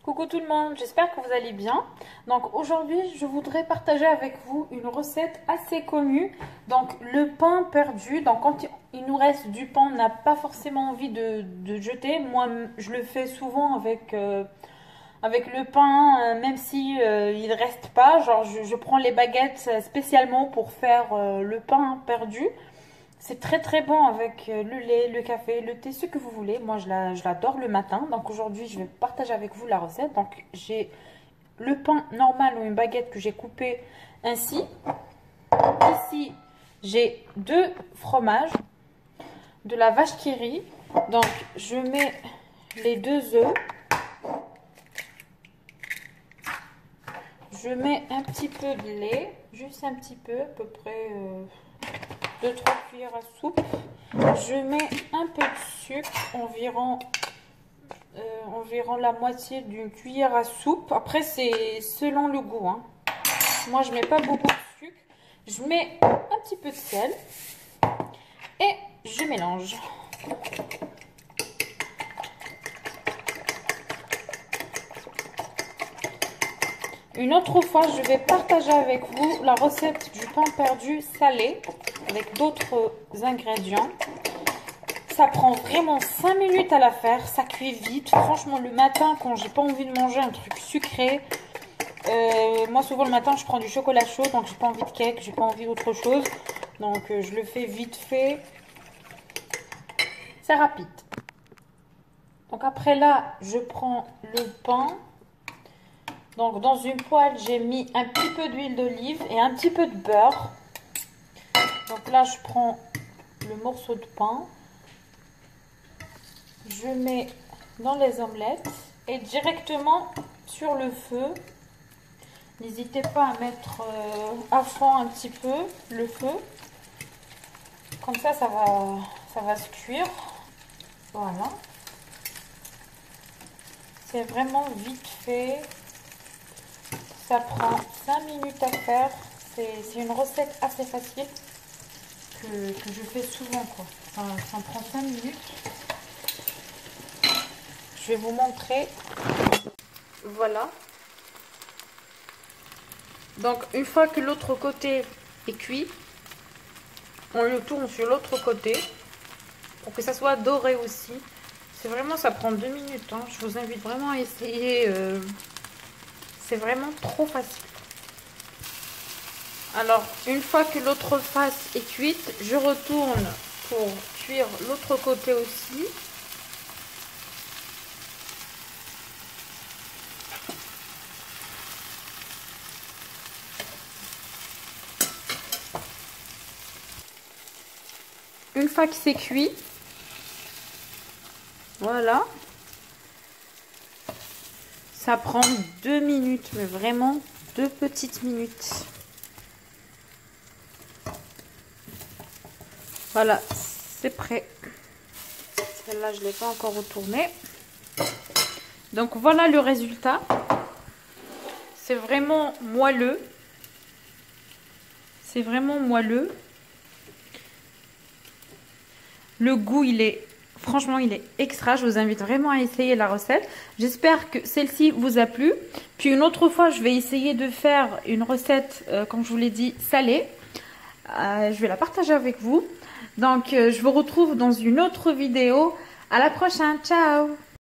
Coucou tout le monde, j'espère que vous allez bien. Donc aujourd'hui, je voudrais partager avec vous une recette assez connue. Donc le pain perdu. Donc quand il nous reste du pain, on n'a pas forcément envie de jeter. Moi, je le fais souvent avec le pain, même si il reste pas. Genre je prends les baguettes spécialement pour faire le pain perdu. C'est très très bon avec le lait, le café, le thé, ce que vous voulez. Moi, je l'adore le matin. Donc aujourd'hui, je vais partager avec vous la recette. Donc j'ai le pain normal ou une baguette que j'ai coupé ainsi. Ici, j'ai 2 fromages, de la vache qui rit. Donc je mets les 2 œufs. Je mets un petit peu de lait, juste un petit peu, à peu près 2-3 cuillères à soupe. Je mets un peu de sucre, environ la moitié d'une cuillère à soupe. Après, c'est selon le goût, hein. Moi, je mets pas beaucoup de sucre. Je mets un petit peu de sel et je mélange. Une autre fois, je vais partager avec vous la recette du pain perdu salé avec d'autres ingrédients. Ça prend vraiment 5 minutes à la faire, ça cuit vite. Franchement, le matin, quand j'ai pas envie de manger un truc sucré, moi souvent le matin, je prends du chocolat chaud, donc j'ai pas envie de cake, j'ai pas envie d'autre chose. Donc je le fais vite fait. C'est rapide. Donc après là, je prends le pain. Donc dans une poêle, j'ai mis un petit peu d'huile d'olive et un petit peu de beurre. Donc là, je prends le morceau de pain. Je mets dans les omelettes et directement sur le feu. N'hésitez pas à mettre à fond un petit peu le feu. Comme ça va se cuire. Voilà. C'est vraiment vite fait. Ça prend 5 minutes à faire. C'est une recette assez facile que je fais souvent, quoi. Enfin, ça prend 5 minutes. Je vais vous montrer. Voilà. Donc, une fois que l'autre côté est cuit, on le tourne sur l'autre côté pour que ça soit doré aussi. C'est vraiment, ça prend 2 minutes, hein. Je vous invite vraiment à essayer. C'est vraiment trop facile. Alors, une fois que l'autre face est cuite, je retourne pour cuire l'autre côté aussi. Une fois que c'est cuit, voilà. Ça prend 2 minutes, mais vraiment 2 petites minutes. Voilà, c'est prêt. Celle-là, je ne l'ai pas encore retournée. Donc voilà le résultat. C'est vraiment moelleux. C'est vraiment moelleux. Le goût, franchement, il est extra. Je vous invite vraiment à essayer la recette. J'espère que celle-ci vous a plu. Puis une autre fois, je vais essayer de faire une recette, comme je vous l'ai dit, salée. Je vais la partager avec vous. Donc, je vous retrouve dans une autre vidéo. À la prochaine. Ciao!